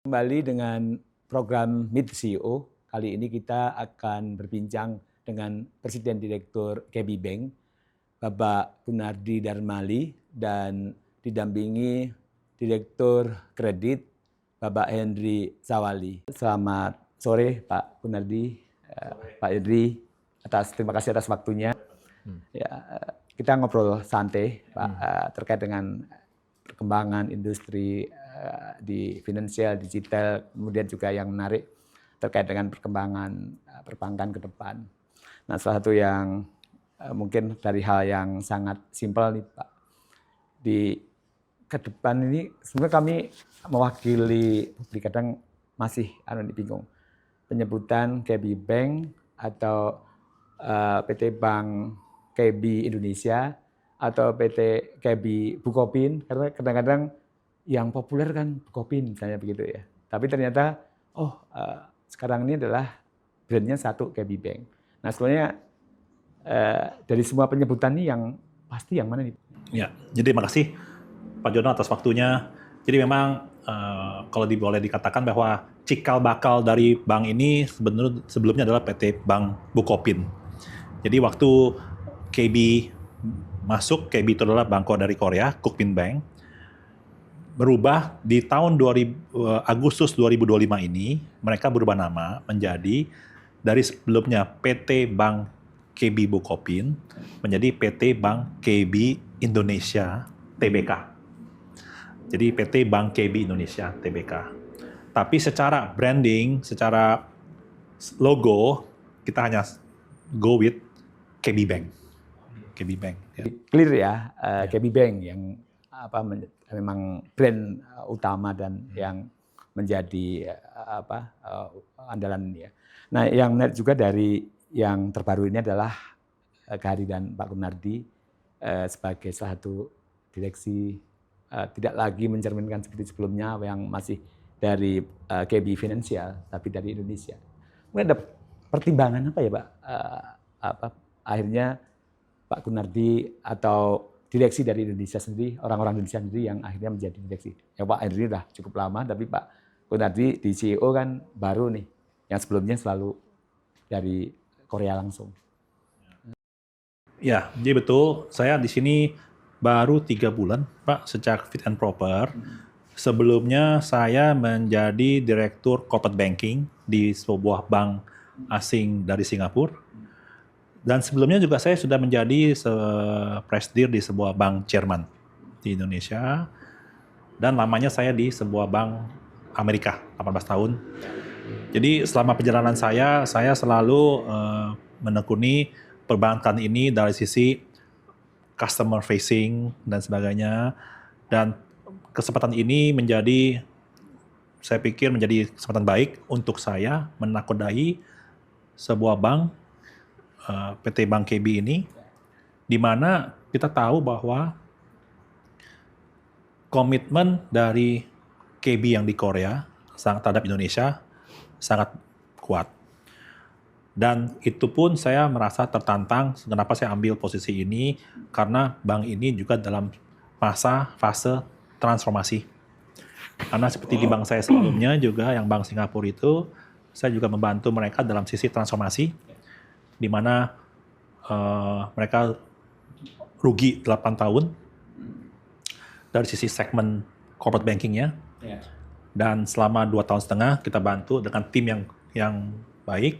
Kembali dengan program Meet CEO. Kali ini kita akan berbincang dengan Presiden Direktur KB Bank, Bapak Gunardi Darmali, dan didampingi Direktur Kredit, Bapak Henry Sawali. Selamat sore Pak Gunardi, Pak Henry, terima kasih atas waktunya. Ya, kita ngobrol santai Pak, terkait dengan perkembangan industri di finansial, digital, kemudian juga yang menarik terkait dengan perkembangan perbankan ke depan. Nah, salah satu yang mungkin dari hal yang sangat simpel nih Pak, di ke depan ini sebenarnya kami mewakili publik kadang masih bingung penyebutan KB Bank atau PT Bank KB Indonesia atau PT KB Bukopin, karena kadang-kadang yang populer kan Bukopin misalnya begitu ya. Tapi ternyata sekarang ini adalah brandnya satu KB Bank. Nah sebenarnya dari semua penyebutan ini yang pasti yang mana nih? Ya, jadi makasih Pak Jono atas waktunya. Jadi memang kalau boleh dikatakan bahwa cikal bakal dari bank ini sebenarnya sebelumnya adalah PT Bank Bukopin. Jadi waktu KB masuk, KB itu adalah bank dari Korea, Kookmin Bank. Berubah di tahun Agustus 2025 ini, mereka berubah nama menjadi dari sebelumnya PT Bank KB Bukopin menjadi PT Bank KB Indonesia Tbk. Jadi PT Bank KB Indonesia Tbk. Tapi secara branding, secara logo, kita hanya go with KB Bank. KB Bank. Ya. Clear ya, KB Bank yang memang brand utama dan yang menjadi andalan ya. Nah, yang menarik juga dari yang terbaru ini adalah kehadiran Pak Gunardi sebagai salah satu direksi, tidak lagi mencerminkan seperti sebelumnya yang masih dari KB Finansial, tapi dari Indonesia. Mungkin ada pertimbangan apa ya Pak? Akhirnya Pak Gunardi atau direksi dari Indonesia sendiri, orang-orang Indonesia sendiri yang akhirnya menjadi direksi. Ya Pak Henry udah cukup lama, tapi Pak Gunardi di CEO kan baru nih, yang sebelumnya selalu dari Korea langsung. Ya, jadi betul. Saya di sini baru 3 bulan, Pak, sejak fit and proper. Sebelumnya saya menjadi direktur corporate banking di sebuah bank asing dari Singapura. Dan sebelumnya juga saya sudah menjadi presidir di sebuah bank Jerman di Indonesia. Dan lamanya saya di sebuah bank Amerika, 18 tahun. Jadi selama perjalanan saya selalu menekuni perbankan ini dari sisi customer facing dan sebagainya. Dan kesempatan ini saya pikir menjadi kesempatan baik untuk saya menakodai sebuah bank, PT Bank KB ini, di mana kita tahu bahwa komitmen dari KB yang di Korea terhadap Indonesia sangat kuat. Dan itu pun saya merasa tertantang kenapa saya ambil posisi ini, karena bank ini juga dalam fase transformasi. Karena seperti di bank saya sebelumnya juga, yang Bank Singapura itu, saya juga membantu mereka dalam sisi transformasi, di mana mereka rugi 8 tahun dari sisi segmen corporate bankingnya. Dan selama 2,5 tahun kita bantu dengan tim yang baik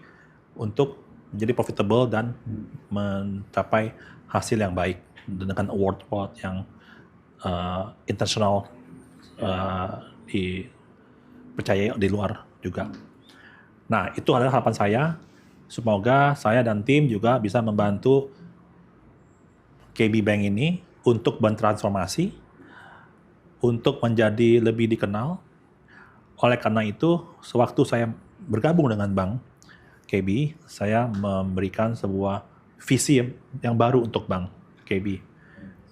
untuk menjadi profitable dan mencapai hasil yang baik dengan award yang internasional, dipercayai di luar juga. Nah, itu adalah harapan saya. Semoga saya dan tim juga bisa membantu KB Bank ini untuk bertransformasi, untuk menjadi lebih dikenal. Oleh karena itu, sewaktu saya bergabung dengan Bank KB, saya memberikan sebuah visi yang baru untuk Bank KB.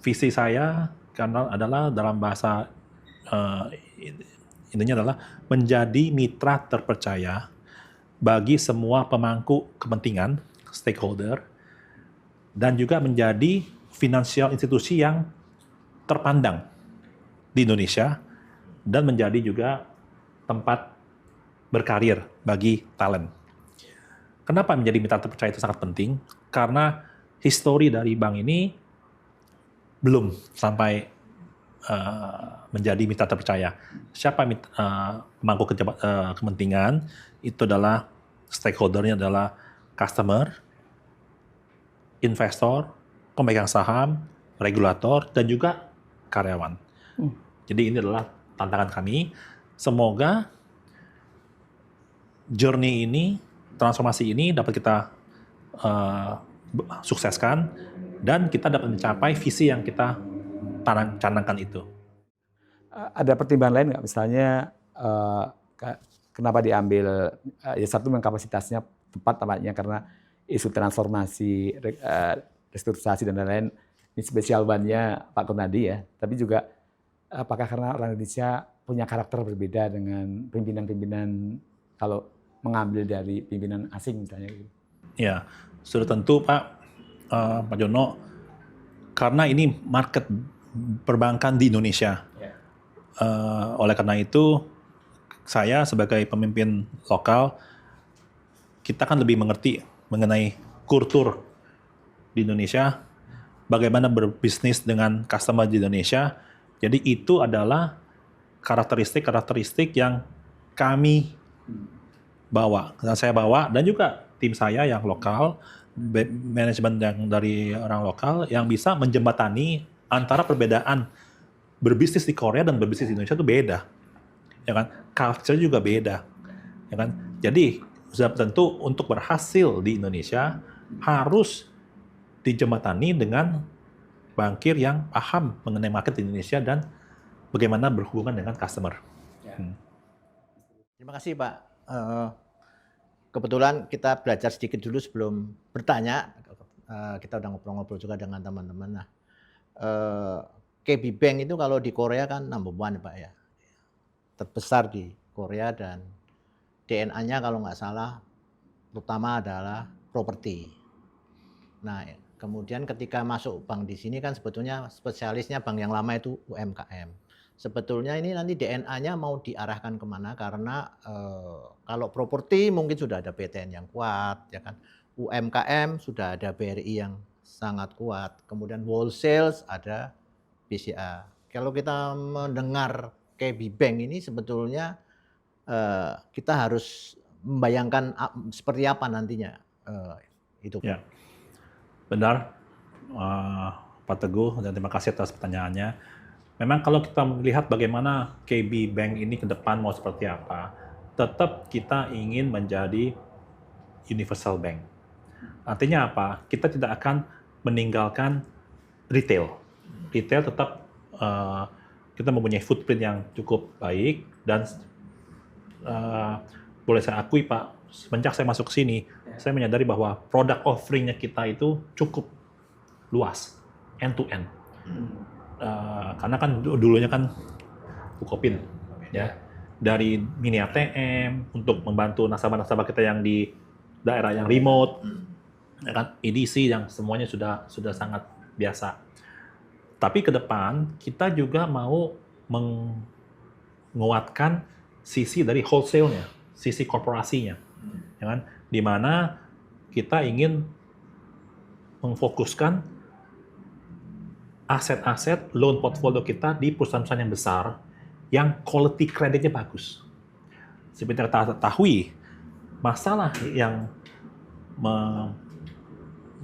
Visi saya karena adalah dalam bahasa intinya adalah menjadi mitra terpercaya bagi semua pemangku kepentingan, stakeholder, dan juga menjadi finansial institusi yang terpandang di Indonesia, dan menjadi juga tempat berkarir bagi talent. Kenapa menjadi mitra terpercaya itu sangat penting? Karena histori dari bank ini belum sampai menjadi mitra terpercaya. Siapa pemangku kepentingan? Itu adalah stakeholder-nya adalah customer, investor, pemegang saham, regulator, dan juga karyawan. Jadi ini adalah tantangan kami. Semoga journey ini, transformasi ini dapat kita sukseskan dan kita dapat mencapai visi yang kita canangkan itu. Ada pertimbangan lain nggak? Misalnya kenapa diambil ya satu memang kapasitasnya tempatnya karena isu transformasi, restrukturisasi dan lain-lain ini spesial bannya Pak Gunardi ya. Tapi juga apakah karena orang Indonesia punya karakter berbeda dengan pimpinan-pimpinan kalau mengambil dari pimpinan asing misalnya gitu. Ya, sudah tentu Pak Jono, karena ini market perbankan di Indonesia. Oleh karena itu, saya sebagai pemimpin lokal, kita kan lebih mengerti mengenai kultur di Indonesia, bagaimana berbisnis dengan customer di Indonesia. Jadi itu adalah karakteristik yang kami bawa, dan saya bawa, dan juga tim saya yang lokal, manajemen yang dari orang lokal yang bisa menjembatani antara perbedaan berbisnis di Korea dan berbisnis di Indonesia itu beda, ya kan? Culture juga beda, ya kan? Jadi sudah tentu untuk berhasil di Indonesia harus dijembatani dengan bankir yang paham mengenai market di Indonesia dan bagaimana berhubungan dengan customer. Terima kasih Pak. Kebetulan kita belajar sedikit dulu sebelum bertanya. Kita udah ngobrol-ngobrol juga dengan teman-teman. Nah, KB Bank itu kalau di Korea kan number one Pak ya. Terbesar di Korea dan DNA-nya kalau nggak salah terutama adalah properti. Nah, kemudian ketika masuk bank di sini kan sebetulnya spesialisnya bank yang lama itu UMKM. Sebetulnya ini nanti DNA-nya mau diarahkan kemana karena kalau properti mungkin sudah ada BTN yang kuat, ya kan. UMKM sudah ada BRI yang sangat kuat. Kemudian wholesale ada BCA. Kalau kita mendengar KB Bank ini sebetulnya kita harus membayangkan seperti apa nantinya itu. Ya, benar Pak Teguh, dan terima kasih atas pertanyaannya. Memang kalau kita melihat bagaimana KB Bank ini ke depan mau seperti apa, tetap kita ingin menjadi universal bank. Artinya apa? Kita tidak akan meninggalkan retail. Retail tetap kita mempunyai footprint yang cukup baik dan boleh saya akui Pak, semenjak saya masuk ke sini, saya menyadari bahwa produk offering-nya kita itu cukup luas, end to end. Karena kan dulunya kan Bukopin, ya, dari mini ATM untuk membantu nasabah-nasabah kita yang di daerah yang remote, ya kan, EDC yang semuanya sudah sangat biasa. Tapi ke depan kita juga mau menguatkan sisi dari wholesale-nya, sisi korporasinya, ya kan, di mana kita ingin memfokuskan aset-aset loan portfolio kita di perusahaan-perusahaan yang besar yang quality kreditnya bagus. Seperti yang kita ketahui, masalah yang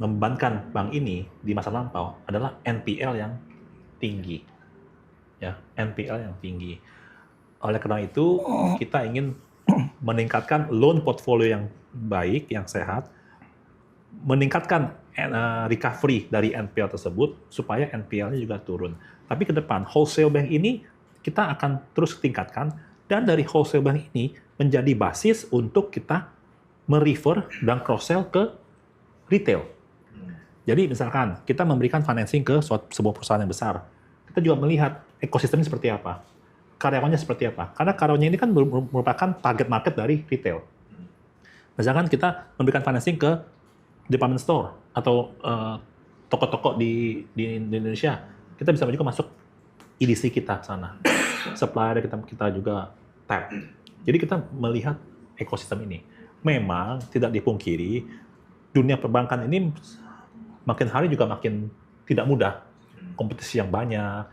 membebankan bank ini di masa lampau adalah NPL yang tinggi. Ya, NPL yang tinggi. Oleh karena itu, kita ingin meningkatkan loan portfolio yang baik, yang sehat, meningkatkan recovery dari NPL tersebut supaya NPL-nya juga turun. Tapi ke depan wholesale bank ini kita akan terus tingkatkan dan dari wholesale bank ini menjadi basis untuk kita merefer dan cross-sell ke retail. Jadi misalkan kita memberikan financing ke sebuah perusahaan yang besar, kita juga melihat ekosistemnya seperti apa, karyawannya seperti apa. Karena karyawannya ini kan merupakan target market dari retail. Misalkan kita memberikan financing ke department store atau toko-toko di Indonesia, kita bisa juga masuk EDC kita sana. Supplier kita juga tap. Jadi kita melihat ekosistem ini. Memang tidak dipungkiri, dunia perbankan ini makin hari juga makin tidak mudah. Kompetisi yang banyak,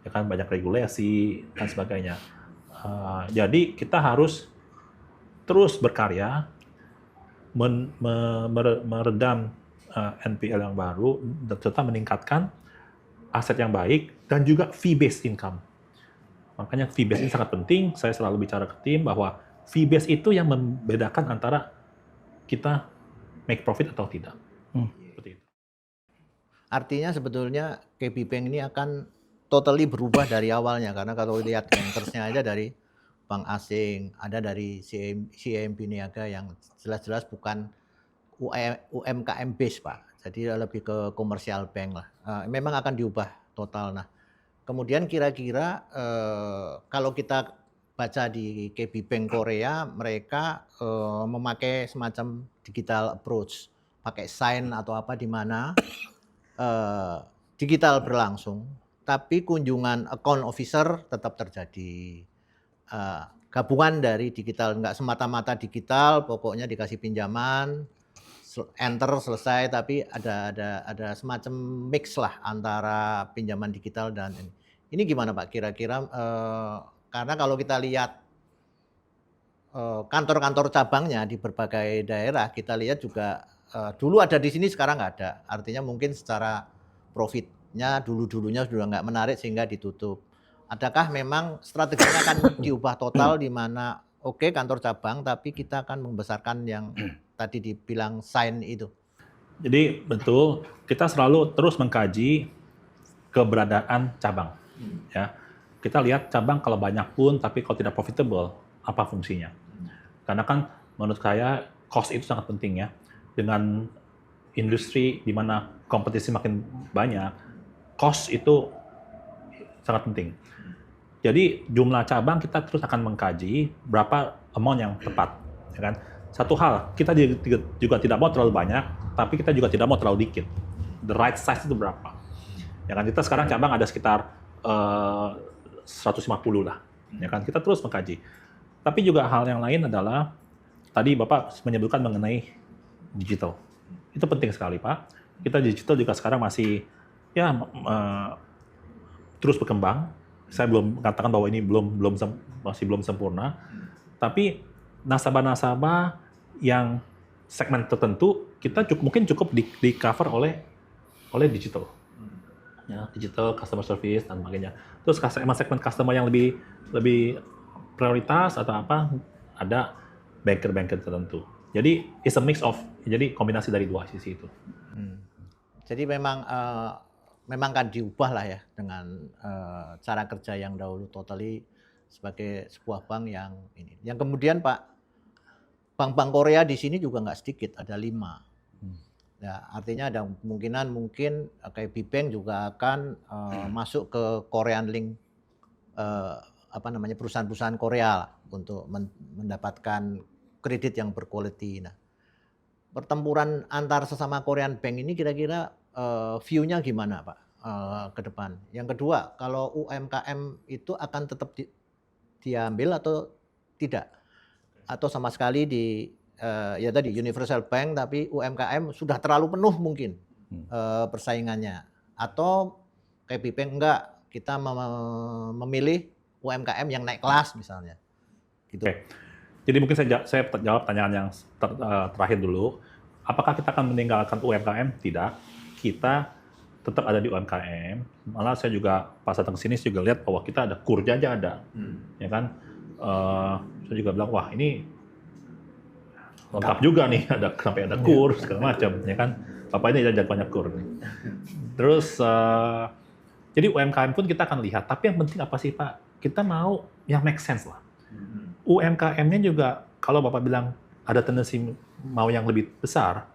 ya kan, banyak regulasi dan sebagainya. Jadi kita harus terus berkarya, meredam NPL yang baru, serta meningkatkan aset yang baik dan juga fee-based income. Makanya fee-based ini sangat penting. Saya selalu bicara ke tim bahwa fee-based itu yang membedakan antara kita make profit atau tidak. Seperti itu. Artinya sebetulnya KB Bank ini akan totally berubah dari awalnya, karena kalau lihat bankersnya aja dari bank asing, ada dari CIMB Niaga yang jelas-jelas bukan UMKM base, Pak. Jadi lebih ke komersial bank lah. Memang akan diubah total. Nah, kemudian kira-kira kalau kita baca di KB Bank Korea, mereka memakai semacam digital approach, pakai sign atau apa di mana digital berlangsung, tapi kunjungan account officer tetap terjadi. Gabungan dari digital, nggak semata-mata digital, pokoknya dikasih pinjaman, enter selesai, tapi ada semacam mix lah antara pinjaman digital dan ini gimana Pak kira-kira, karena kalau kita lihat kantor-kantor cabangnya di berbagai daerah, kita lihat juga dulu ada di sini, sekarang nggak ada. Artinya mungkin secara profitnya dulunya sudah nggak menarik sehingga ditutup. Adakah memang strateginya akan diubah total di mana oke, kantor cabang, tapi kita akan membesarkan yang tadi dibilang sign itu? Jadi betul, kita selalu terus mengkaji keberadaan cabang. Ya, kita lihat cabang kalau banyak pun, tapi kalau tidak profitable, apa fungsinya? Karena kan menurut saya cost itu sangat penting ya. Dengan industri di mana kompetisi makin banyak, cost itu sangat penting. Jadi jumlah cabang kita terus akan mengkaji berapa amount yang tepat, ya kan? Satu hal, kita juga tidak mau terlalu banyak, tapi kita juga tidak mau terlalu dikit. The right size itu berapa? Ya kan, kita sekarang cabang ada sekitar 150 lah, ya kan? Kita terus mengkaji. Tapi juga hal yang lain adalah tadi Bapak menyebutkan mengenai digital. Itu penting sekali, Pak. Kita digital juga sekarang masih ya terus berkembang. Saya belum mengatakan bahwa ini masih belum sempurna. Tapi nasabah-nasabah yang segmen tertentu kita mungkin cukup di cover oleh digital. Ya, digital customer service dan sebagainya. Terus segmen customer yang lebih prioritas atau apa, ada banker tertentu. Jadi it's a mix of, jadi kombinasi dari dua sisi itu. Jadi memang kan diubah lah ya dengan cara kerja yang dahulu totally sebagai sebuah bank yang ini. Yang kemudian Pak, bank-bank Korea di sini juga nggak sedikit, ada 5. Ya, artinya ada kemungkinan mungkin KB Bank juga akan masuk ke Korean Link, perusahaan-perusahaan Korea lah, untuk mendapatkan kredit yang berquality. Nah, pertempuran antar sesama Korean Bank ini kira-kira view-nya gimana Pak ke depan? Yang kedua, kalau UMKM itu akan tetap diambil atau tidak? Atau sama sekali ya tadi universal bank tapi UMKM sudah terlalu penuh mungkin persaingannya, atau KB Bank enggak, kita memilih UMKM yang naik kelas misalnya gitu. Oke. Jadi mungkin saya jawab pertanyaan yang terakhir dulu. Apakah kita akan meninggalkan UMKM? Tidak. Kita tetap ada di UMKM. Malah saya juga pas datang ke sini juga lihat bahwa kita ada kurja aja ada, ya kan? Saya juga bilang wah ini lengkap juga nih, sampai ada kur segala macam, ya kan? Bapak ini ada banyak kur nih. Terus jadi UMKM pun kita akan lihat. Tapi yang penting apa sih Pak? Kita mau yang make sense lah. UMKM-nya juga kalau Bapak bilang ada tendensi mau yang lebih besar,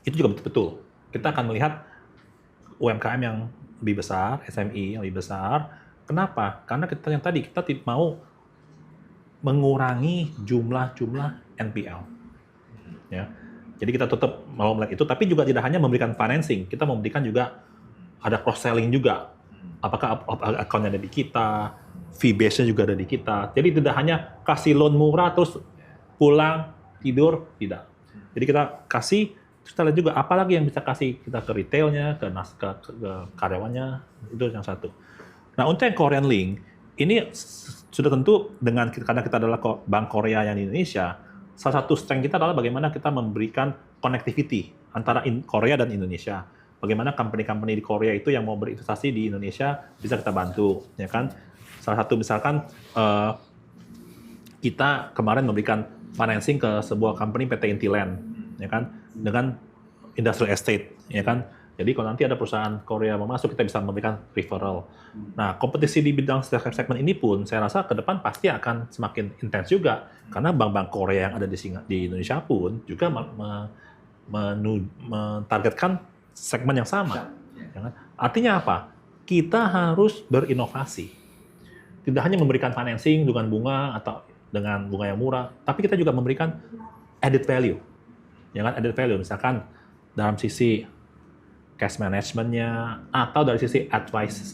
itu juga betul-betul. Kita akan melihat UMKM yang lebih besar, SME yang lebih besar. Kenapa? Karena kita yang tadi kita mau mengurangi jumlah NPL. Ya. Jadi kita tetap mau melihat itu, tapi juga tidak hanya memberikan financing, kita memberikan juga ada cross selling juga. apakah account-nya ada di kita, fee base-nya juga ada di kita. Jadi tidak hanya kasih loan murah terus pulang tidur, tidak. Jadi kita kasih, terus kita lihat juga apalagi yang bisa kasih kita ke retailnya, ke karyawannya, itu yang satu. Nah untuk yang Korean Link, ini sudah tentu karena kita adalah Bank Korea yang di Indonesia, salah satu strength kita adalah bagaimana kita memberikan connectivity antara Korea dan Indonesia. Bagaimana company-company di Korea itu yang mau berinvestasi di Indonesia bisa kita bantu, ya kan? Salah satu misalkan kita kemarin memberikan financing ke sebuah company PT Intiland, ya kan, dengan industrial estate, ya kan. Jadi kalau nanti ada perusahaan Korea mau masuk, kita bisa memberikan referral. Nah, kompetisi di bidang segmen ini pun saya rasa ke depan pasti akan semakin intens juga, karena bank-bank Korea yang ada di Indonesia pun juga mentargetkan segmen yang sama. Ya kan? Artinya apa? Kita harus berinovasi. Tidak hanya memberikan financing dengan bunga atau dengan bunga yang murah, tapi kita juga memberikan added value. Ya kan? Added value misalkan dalam sisi cash management-nya atau dari sisi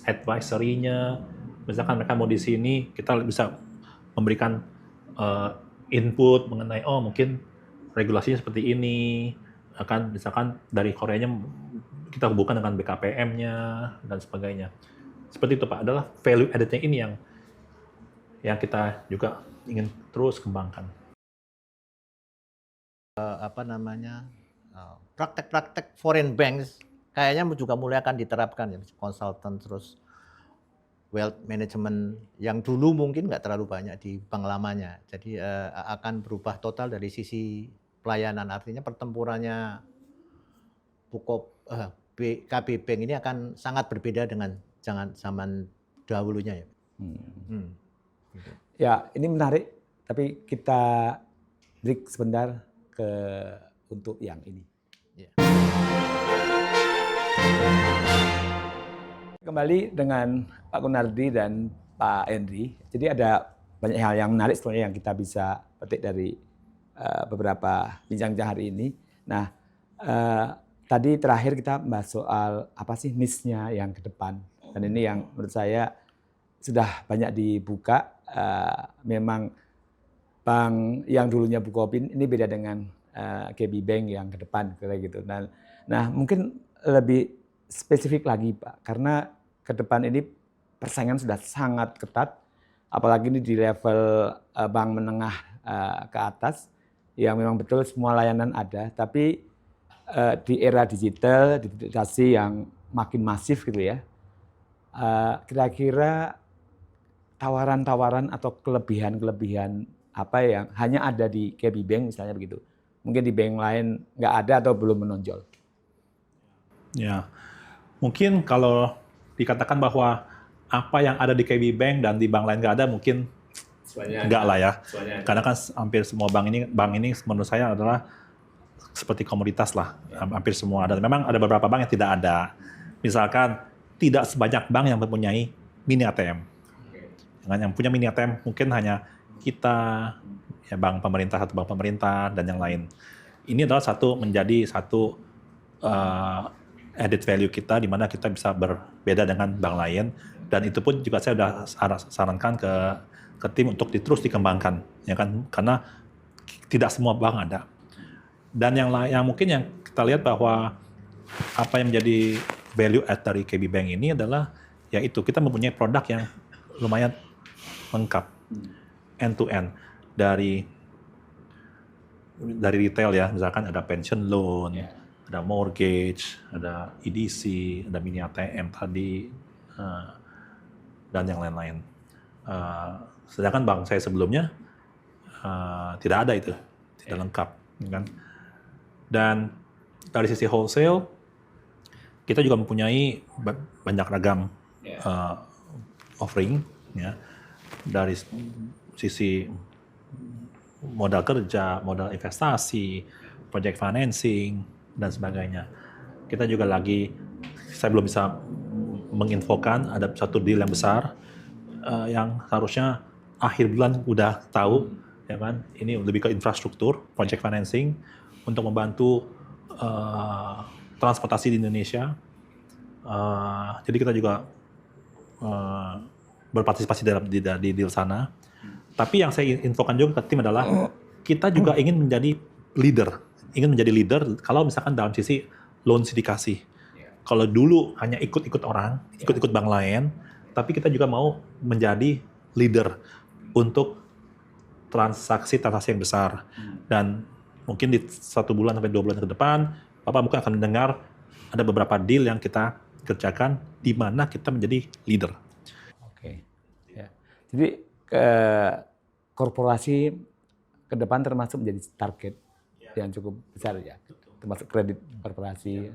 advisory-nya. Misalkan mereka mau di sini, kita bisa memberikan input mengenai mungkin regulasinya seperti ini. Misalkan dari Koreanya kita hubungkan dengan BKPM-nya dan sebagainya. Seperti itu Pak, adalah value added-nya ini yang kita juga ingin terus kembangkan. Praktek-praktek foreign banks kayaknya juga mulai akan diterapkan ya, konsultan terus wealth management yang dulu mungkin nggak terlalu banyak di bank lamanya. Jadi akan berubah total dari sisi pelayanan, artinya pertempurannya KB Bank ini akan sangat berbeda dengan zaman dahulunya ya. Ya, ini menarik, tapi kita break sebentar untuk yang ini. Ya. Kembali dengan Pak Gunardi dan Pak Henry. Jadi ada banyak hal yang menarik sebenarnya yang kita bisa petik dari beberapa bincang-bincang hari ini. Nah, tadi terakhir kita membahas soal apa sih niche-nya yang ke depan. Dan ini yang menurut saya sudah banyak dibuka. Memang bank yang dulunya Bukopin ini beda dengan KB Bank yang ke depan kayak gitu. Nah, mungkin lebih spesifik lagi Pak, karena ke depan ini persaingan sudah sangat ketat, apalagi ini di level bank menengah ke atas, yang memang betul semua layanan ada, tapi di era digital, digitalisasi yang makin masif gitu ya, kira-kira tawaran-tawaran atau kelebihan-kelebihan apa yang hanya ada di KB Bank misalnya begitu, mungkin di bank lain nggak ada atau belum menonjol. Ya, mungkin kalau dikatakan bahwa apa yang ada di KB Bank dan di bank lain nggak ada, mungkin enggak lah ya. Karena kan hampir semua bank ini menurut saya adalah seperti komoditas lah. Hampir semua ada. Memang ada beberapa bank yang tidak ada. Misalkan tidak sebanyak bank yang mempunyai mini ATM. Yang punya mini ATM mungkin hanya kita, ya bank pemerintah, satu bank pemerintah dan yang lain. Ini adalah menjadi satu added value kita, di mana kita bisa berbeda dengan bank lain, dan itu pun juga saya sudah sarankan ke tim untuk terus dikembangkan, ya kan, karena tidak semua bank ada. Dan yang mungkin yang kita lihat bahwa apa yang menjadi value add dari KB Bank ini adalah yaitu kita mempunyai produk yang lumayan lengkap, end to end, dari retail ya, misalkan ada pension loan, ada mortgage, ada EDC, ada mini ATM tadi, dan yang lain-lain. Sedangkan bank saya sebelumnya tidak ada itu, tidak lengkap, kan? Dan dari sisi wholesale kita juga mempunyai banyak ragam offering, ya, dari sisi modal kerja, modal investasi, project financing dan sebagainya. Kita juga saya belum bisa menginfokan ada satu deal yang besar yang harusnya akhir bulan udah tahu, ya kan? Ini lebih ke infrastruktur, project financing untuk membantu transportasi di Indonesia. Jadi kita juga berpartisipasi di deal sana. Tapi yang saya infokan juga ke tim adalah kita juga ingin menjadi leader. Ingin menjadi leader kalau misalkan dalam sisi loan sindikasi. Kalau dulu hanya ikut-ikut orang, ikut-ikut bank lain, tapi kita juga mau menjadi leader untuk transaksi yang besar. Dan mungkin di 1 bulan sampai 2 bulan ke depan, Bapak mungkin akan mendengar ada beberapa deal yang kita kerjakan di mana kita menjadi leader. Oke. Ya. Jadi korporasi ke depan termasuk menjadi target yang cukup besar ya, termasuk kredit korporasi.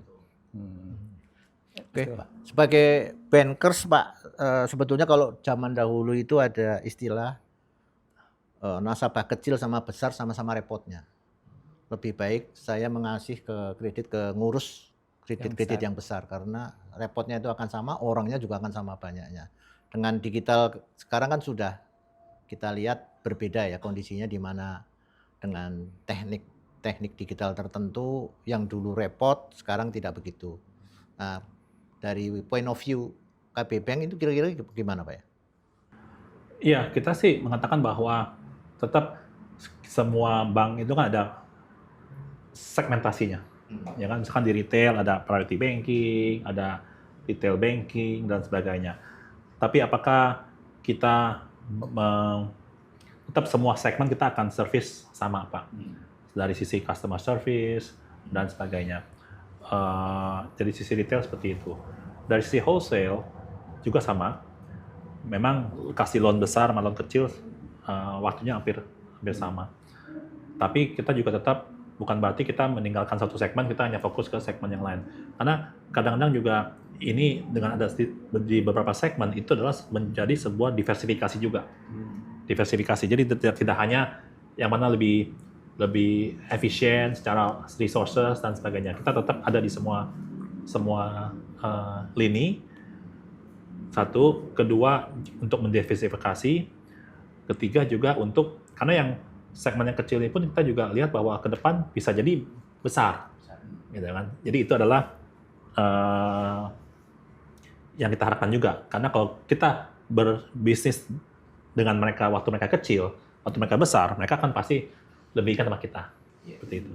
Oke, Pak. Sebagai bankers, Pak, sebetulnya kalau zaman dahulu itu ada istilah nasabah kecil sama besar sama-sama repotnya. Lebih baik saya mengasih kredit ke ngurus kredit-kredit yang besar karena repotnya itu akan sama, orangnya juga akan sama banyaknya. Dengan digital sekarang kan sudah kita lihat berbeda ya kondisinya, di mana dengan teknik digital tertentu yang dulu repot sekarang tidak begitu. Nah, dari point of view KB Bank itu kira-kira gimana, Pak ya? Iya, kita sih mengatakan bahwa tetap semua bank itu kan ada segmentasinya. Ya kan, misalkan di retail ada priority banking, ada retail banking dan sebagainya. Tapi apakah kita tetap semua segmen kita akan service sama, Pak? Dari sisi customer service dan sebagainya. Dari sisi retail seperti itu. Dari sisi wholesale juga sama. Memang kasih loan besar sama loan kecil waktunya hampir sama. Tapi kita juga tetap, bukan berarti kita meninggalkan satu segmen, kita hanya fokus ke segmen yang lain. Karena kadang-kadang juga ini dengan ada di beberapa segmen itu adalah menjadi sebuah diversifikasi juga. Diversifikasi. Jadi tidak hanya yang mana lebih efisien secara resources dan sebagainya. Kita tetap ada di semua lini. Satu, kedua untuk mendiversifikasi. Ketiga juga untuk, karena yang segmen yang kecil ini pun kita juga lihat bahwa ke depan bisa jadi besar, gitu kan? Jadi itu adalah yang kita harapkan juga. Karena kalau kita berbisnis dengan mereka waktu mereka kecil, waktu mereka besar, mereka akan pasti lebih ikat sama kita, seperti itu.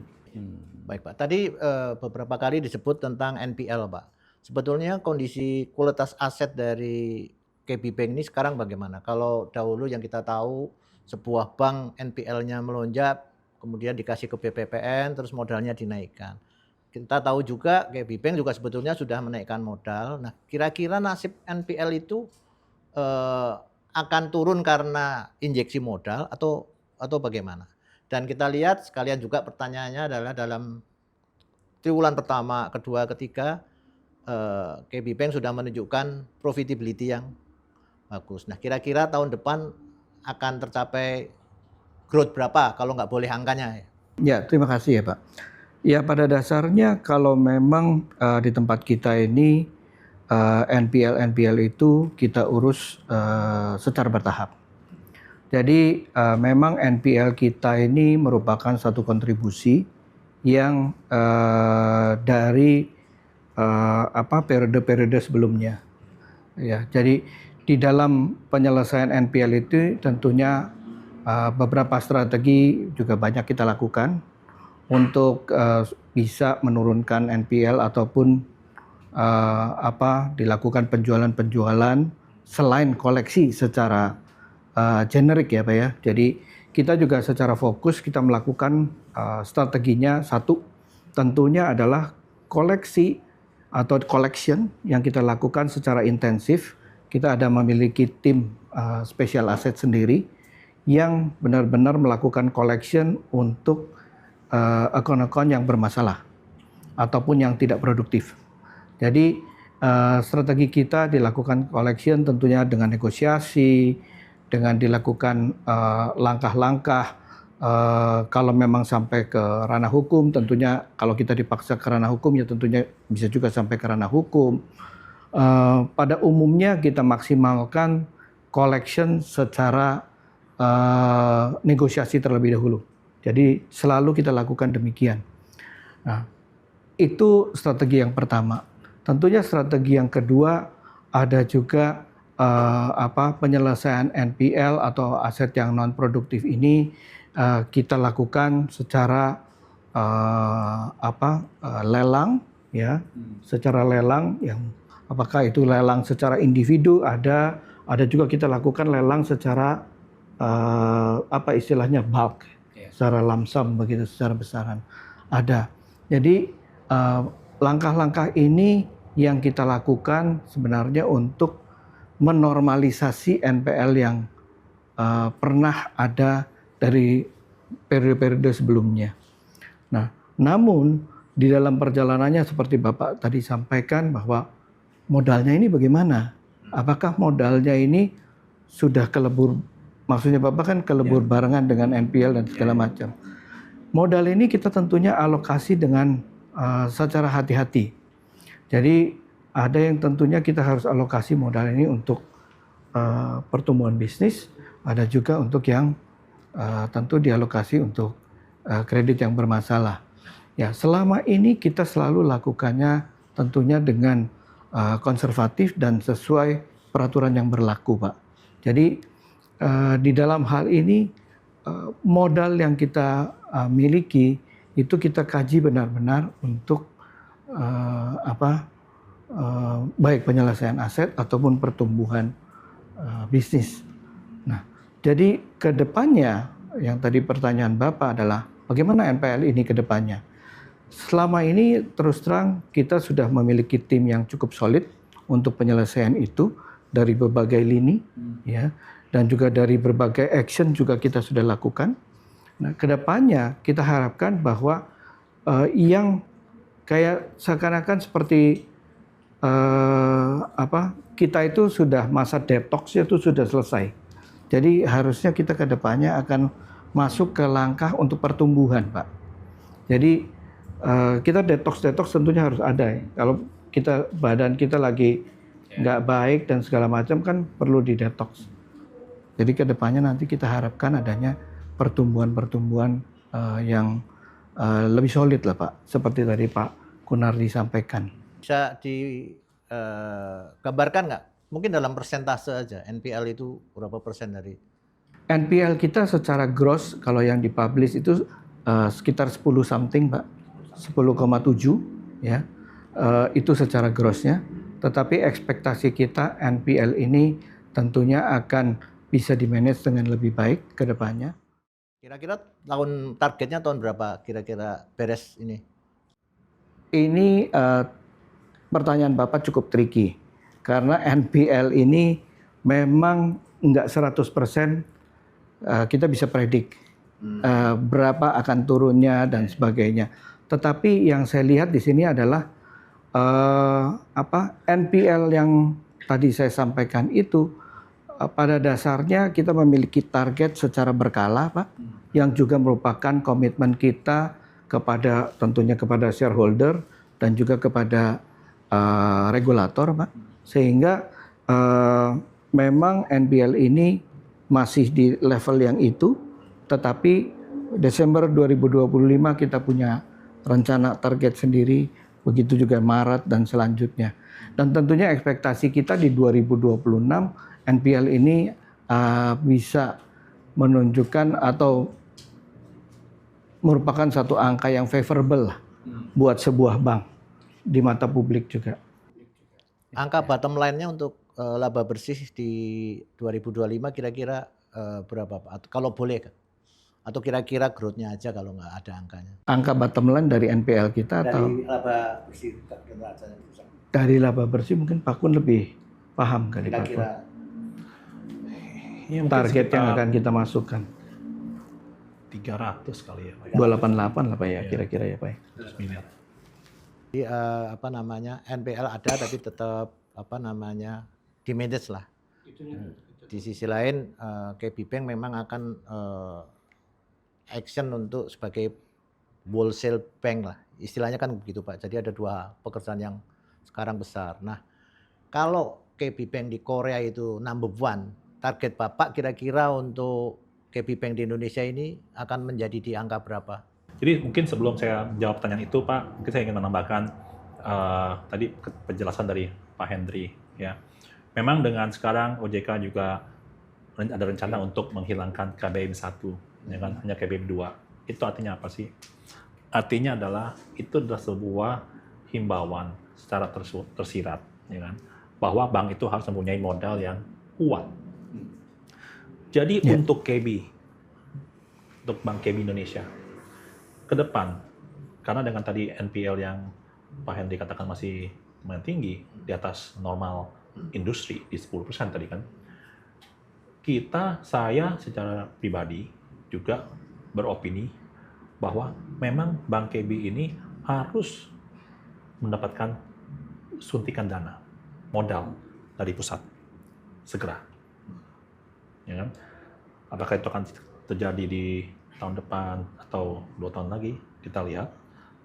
Baik, Pak. Tadi beberapa kali disebut tentang NPL, Pak. Sebetulnya kondisi kualitas aset dari KB Bank ini sekarang bagaimana? Kalau dahulu yang kita tahu sebuah bank NPL-nya melonjak, kemudian dikasih ke BPPN, terus modalnya dinaikkan. Kita tahu juga KB Bank juga sebetulnya sudah menaikkan modal. Nah, kira-kira nasib NPL itu akan turun karena injeksi modal atau bagaimana? Dan kita lihat sekalian juga pertanyaannya adalah dalam triwulan pertama, kedua, ketiga, KB Bank sudah menunjukkan profitability yang bagus. Nah, kira-kira tahun depan akan tercapai growth berapa kalau nggak boleh angkanya? Ya, terima kasih ya Pak. Ya, pada dasarnya kalau memang di tempat kita ini NPL itu kita urus secara bertahap. Jadi memang NPL kita ini merupakan satu kontribusi yang dari periode-periode sebelumnya. Ya, jadi di dalam penyelesaian NPL itu tentunya beberapa strategi juga banyak kita lakukan untuk bisa menurunkan NPL ataupun dilakukan penjualan-penjualan selain koleksi secara generik ya Pak ya. Jadi kita juga secara fokus kita melakukan strateginya, satu tentunya adalah koleksi atau collection yang kita lakukan secara intensif. Kita ada memiliki tim special asset sendiri yang benar-benar melakukan collection untuk akun-akun yang bermasalah ataupun yang tidak produktif. Jadi strategi kita dilakukan collection tentunya dengan negosiasi, dengan dilakukan langkah-langkah kalau memang sampai ke ranah hukum, tentunya kalau kita dipaksa ke ranah hukum ya tentunya bisa juga sampai ke ranah hukum. Pada umumnya kita maksimalkan collection secara negosiasi terlebih dahulu. Jadi selalu kita lakukan demikian. Nah, itu strategi yang pertama. Tentunya strategi yang kedua ada juga penyelesaian NPL atau aset yang non produktif ini kita lakukan secara lelang, ya, secara lelang yang apakah itu lelang secara individu, ada juga kita lakukan lelang secara istilahnya bulk, secara lump sum begitu, secara besaran ada. Jadi langkah-langkah ini yang kita lakukan sebenarnya untuk menormalisasi NPL yang pernah ada dari periode-periode sebelumnya. Nah, namun di dalam perjalanannya seperti Bapak tadi sampaikan bahwa modalnya ini bagaimana? Apakah modalnya ini sudah kelebur, maksudnya Bapak kan kelebur barengan dengan NPL dan segala macam. Modal ini kita tentunya alokasi dengan secara hati-hati. Jadi ada yang tentunya kita harus alokasi modal ini untuk pertumbuhan bisnis, ada juga untuk yang tentu dialokasi untuk kredit yang bermasalah. Ya, selama ini kita selalu lakukannya tentunya dengan konservatif dan sesuai peraturan yang berlaku, Pak. Jadi di dalam hal ini modal yang kita miliki itu kita kaji benar-benar untuk baik penyelesaian aset ataupun pertumbuhan bisnis. Nah, jadi ke depannya yang tadi pertanyaan Bapak adalah bagaimana NPL ini ke depannya? Selama ini terus terang kita sudah memiliki tim yang cukup solid untuk penyelesaian itu dari berbagai lini, ya, dan juga dari berbagai action juga kita sudah lakukan. Nah, ke depannya kita harapkan bahwa yang kayak seakan-akan seperti kita itu sudah masa detox itu sudah selesai. Jadi harusnya kita ke depannya akan masuk ke langkah untuk pertumbuhan, Pak. Jadi kita detox tentunya harus ada ya. Kalau badan kita lagi nggak baik dan segala macam kan perlu di detox. Jadi ke depannya nanti kita harapkan adanya pertumbuhan yang lebih solid lah, Pak. Seperti tadi Pak Kunardi sampaikan. Bisa digambarkan nggak? Mungkin dalam persentase aja, NPL itu berapa persen dari? NPL kita secara gross kalau yang dipublish itu sekitar 10 something, Pak. 10,7 ya. Itu secara grossnya. Tetapi ekspektasi kita NPL ini tentunya akan bisa dimanage dengan lebih baik ke depannya. Kira-kira targetnya tahun berapa kira-kira beres ini? Ini pertanyaan Bapak cukup tricky. Karena NPL ini memang nggak 100% kita bisa predik berapa akan turunnya dan sebagainya. Tetapi yang saya lihat di sini adalah NPL yang tadi saya sampaikan itu pada dasarnya kita memiliki target secara berkala, Pak, yang juga merupakan komitmen kita kepada tentunya kepada shareholder dan juga kepada regulator, Pak. Sehingga memang NPL ini masih di level yang itu, tetapi Desember 2025 kita punya rencana target sendiri, begitu juga Maret dan selanjutnya. Dan tentunya ekspektasi kita di 2026 NPL ini bisa menunjukkan atau merupakan satu angka yang favorable buat sebuah bank di mata publik juga. Angka bottom line-nya untuk laba bersih di 2025 kira-kira berapa, Pak? Kalau boleh, atau kira-kira growth-nya aja kalau nggak ada angkanya. Angka bottom line dari NPL kita dari atau laba bersih? Dari laba bersih mungkin Pak Kun lebih paham kali Pak Kun. Ya, target yang akan kita masukkan 300 kali ya, Pak. 288 lah Pak ya, kira-kira ya Pak. 100 miliar. Jadi NPL ada tapi tetap di manage lah. Di sisi lain KB Bank memang akan action untuk sebagai wholesale bank lah. Istilahnya kan begitu, Pak. Jadi ada dua pekerjaan yang sekarang besar. Nah, kalau KB Bank di Korea itu number one, target Bapak kira-kira untuk KB Bank di Indonesia ini akan menjadi di angka berapa? Jadi mungkin sebelum saya jawab pertanyaan itu, Pak, mungkin saya ingin menambahkan tadi penjelasan dari Pak Hendry. Ya, memang dengan sekarang OJK juga ada rencana untuk menghilangkan KBM 1, ya kan, hanya KBM 2. Itu artinya apa sih? Artinya adalah itu adalah sebuah himbauan secara tersirat, ya kan, bahwa bank itu harus mempunyai modal yang kuat. Jadi untuk KB, untuk Bank KB Indonesia, ke depan, karena dengan tadi NPL yang Pak Henry katakan masih lumayan tinggi, di atas normal industri, di 10% tadi kan, saya secara pribadi juga beropini bahwa memang Bank KB ini harus mendapatkan suntikan dana, modal dari pusat, segera. Ya kan? Apakah itu akan terjadi di tahun depan atau 2 tahun lagi, kita lihat.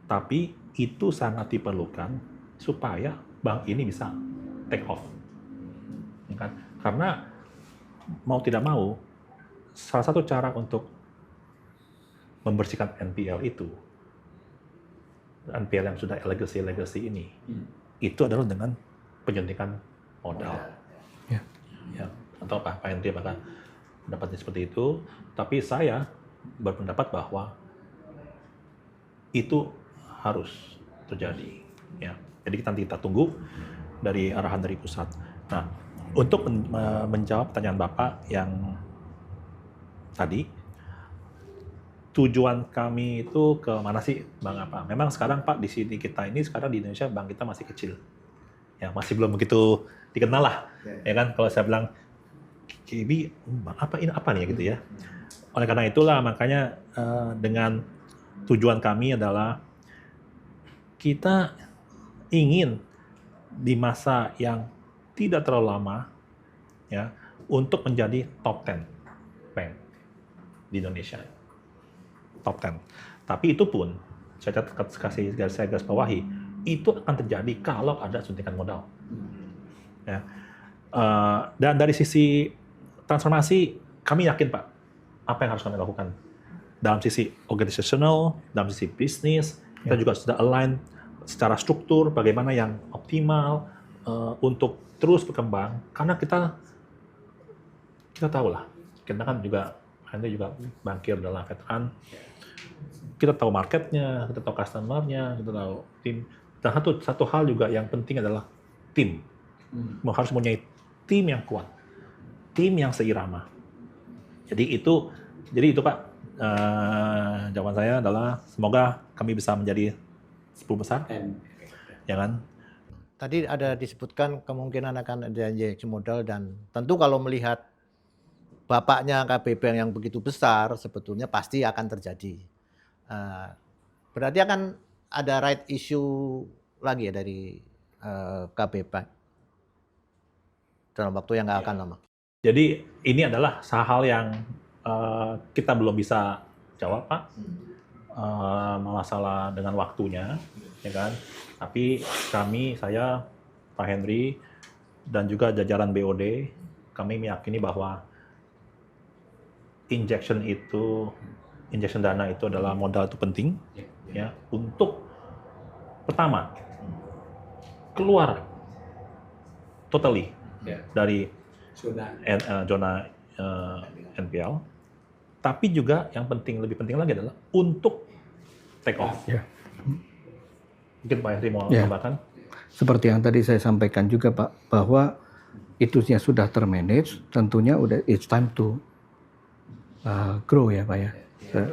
Tapi itu sangat diperlukan supaya bank ini bisa take off. Ya kan? Karena mau tidak mau, salah satu cara untuk membersihkan NPL itu, NPL yang sudah legacy ini, itu adalah dengan penyuntikan modal. Ya, atau Pak Henry apakah pendapatnya seperti itu? Tapi saya berpendapat bahwa itu harus terjadi. Ya, jadi kita tunggu dari arahan dari pusat. Nah, untuk menjawab pertanyaan Bapak yang tadi, tujuan kami itu ke mana sih, Bang apa? Memang sekarang Pak di sini kita ini sekarang di Indonesia bank kita masih kecil, ya masih belum begitu dikenal lah, ya kan? Kalau saya bilang KB, apa ini apa nih gitu ya. Oleh karena itulah makanya dengan tujuan kami adalah kita ingin di masa yang tidak terlalu lama ya untuk menjadi top 10 bank di Indonesia. Top 10. Tapi itu pun saya garis bawahi, itu akan terjadi kalau ada suntikan modal. Ya. Dan dari sisi transformasi, kami yakin Pak, apa yang harus kami lakukan dalam sisi organisasional, dalam sisi bisnis, kita juga sudah align secara struktur bagaimana yang optimal untuk terus berkembang. Karena kita tahu lah, kita kan juga Anda juga bankir adalah veteran. Kita tahu marketnya, kita tahu customer-nya, kita tahu tim. Dan satu hal juga yang penting adalah tim. Harus mempunyai tim yang kuat, tim yang seirama. Jadi itu Pak, jawaban saya adalah semoga kami bisa menjadi 10 besar, ya kan? Tadi ada disebutkan kemungkinan akan ada injeksi modal, dan tentu kalau melihat bapaknya KB Bank yang begitu besar, sebetulnya pasti akan terjadi. Berarti akan ada right issue lagi ya dari KB Bank dalam waktu yang nggak akan lama. Jadi ini adalah hal yang kita belum bisa jawab Pak, masalah dengan waktunya, ya kan? Tapi saya, Pak Henry, dan juga jajaran BOD, kami meyakini bahwa injection dana itu adalah modal itu penting, ya, untuk pertama keluar totally dari zona NPL, tapi juga yang lebih penting lagi adalah untuk take off. Mungkin Pak Henry mau tambahkan? Seperti yang tadi saya sampaikan juga Pak, bahwa itunya sudah termanage, tentunya it's time to grow ya Pak ya.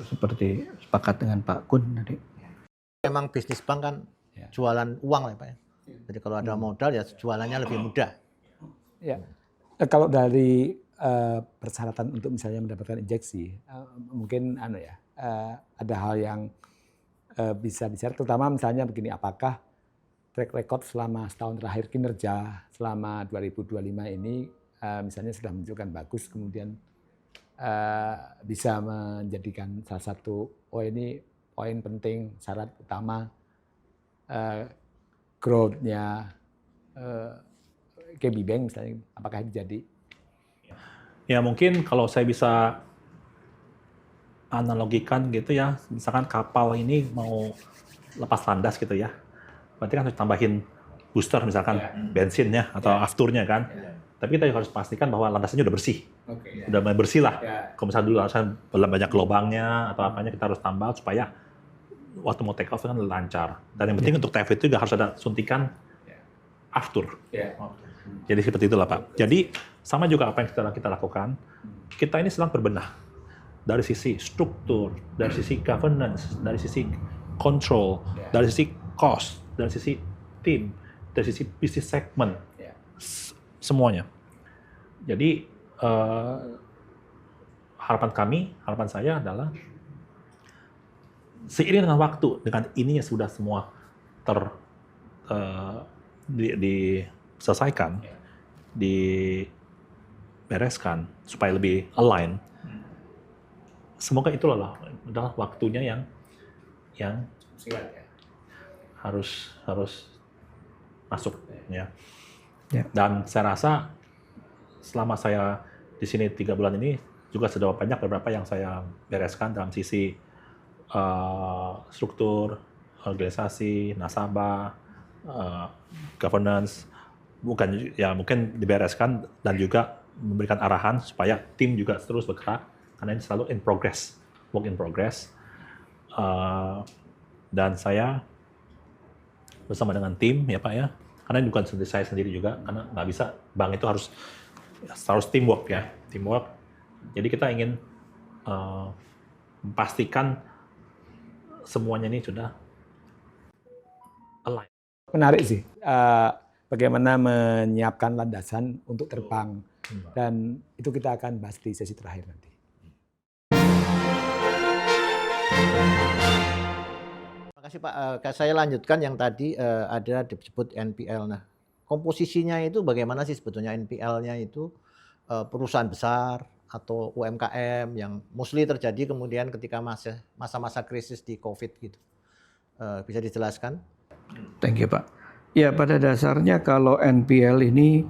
Seperti sepakat dengan Pak Kun tadi. Memang bisnis bank kan jualan uang lah Pak ya. Jadi kalau ada modal ya jualannya lebih mudah. Ya, kalau dari persyaratan untuk misalnya mendapatkan injeksi, mungkin ada hal yang bisa bicara, terutama misalnya begini, apakah track record selama setahun terakhir kinerja selama 2025 ini misalnya sudah menunjukkan bagus, kemudian bisa menjadikan salah satu poin penting, syarat utama growth-nya KB Bank misalnya, apakah itu jadi? Ya mungkin kalau saya bisa analogikan gitu ya, misalkan kapal ini mau lepas landas gitu ya, berarti kan harus tambahin booster misalkan bensinnya atau afturnya kan. Tapi kita harus pastikan bahwa landasannya udah bersih. Oke. Udah mulai bersih lah. Ya. Kalau misalnya dulu landasan banyak lubangnya atau apanya, kita harus tambah supaya waktu mau take off kan lancar. Dan yang penting untuk TF itu juga harus ada suntikan after. Ya. Jadi seperti itulah Pak. Jadi sama juga apa yang kita lakukan. Kita ini sedang berbenah dari sisi struktur, dari sisi governance, dari sisi control, dari sisi cost, dari sisi tim, dari sisi business segment, semuanya. Jadi harapan saya adalah seiring dengan waktu, dengan ininya sudah semua diselesaikan, dibereskan supaya lebih align. Semoga itulah adalah waktunya yang harus masuk ya. Dan saya rasa selama saya di sini 3 bulan ini juga sudah banyak beberapa yang saya bereskan dalam sisi struktur, organisasi, nasabah, governance, mungkin dibereskan dan juga memberikan arahan supaya tim juga terus bergerak karena ini selalu in progress, work in progress. Dan saya bersama dengan tim ya Pak ya, karena ini bukan saya sendiri juga, karena nggak bisa, bank itu harus teamwork ya, teamwork. Jadi kita ingin memastikan semuanya ini sudah align. Menarik sih, bagaimana menyiapkan landasan untuk terbang, dan itu kita akan bahas di sesi terakhir nanti. Terima kasih Pak. Saya lanjutkan yang tadi ada disebut NPL. Nah, komposisinya itu bagaimana sih sebetulnya NPL-nya itu perusahaan besar atau UMKM yang mostly terjadi kemudian ketika masa-masa krisis di COVID gitu. Bisa dijelaskan? Thank you Pak. Ya pada dasarnya kalau NPL ini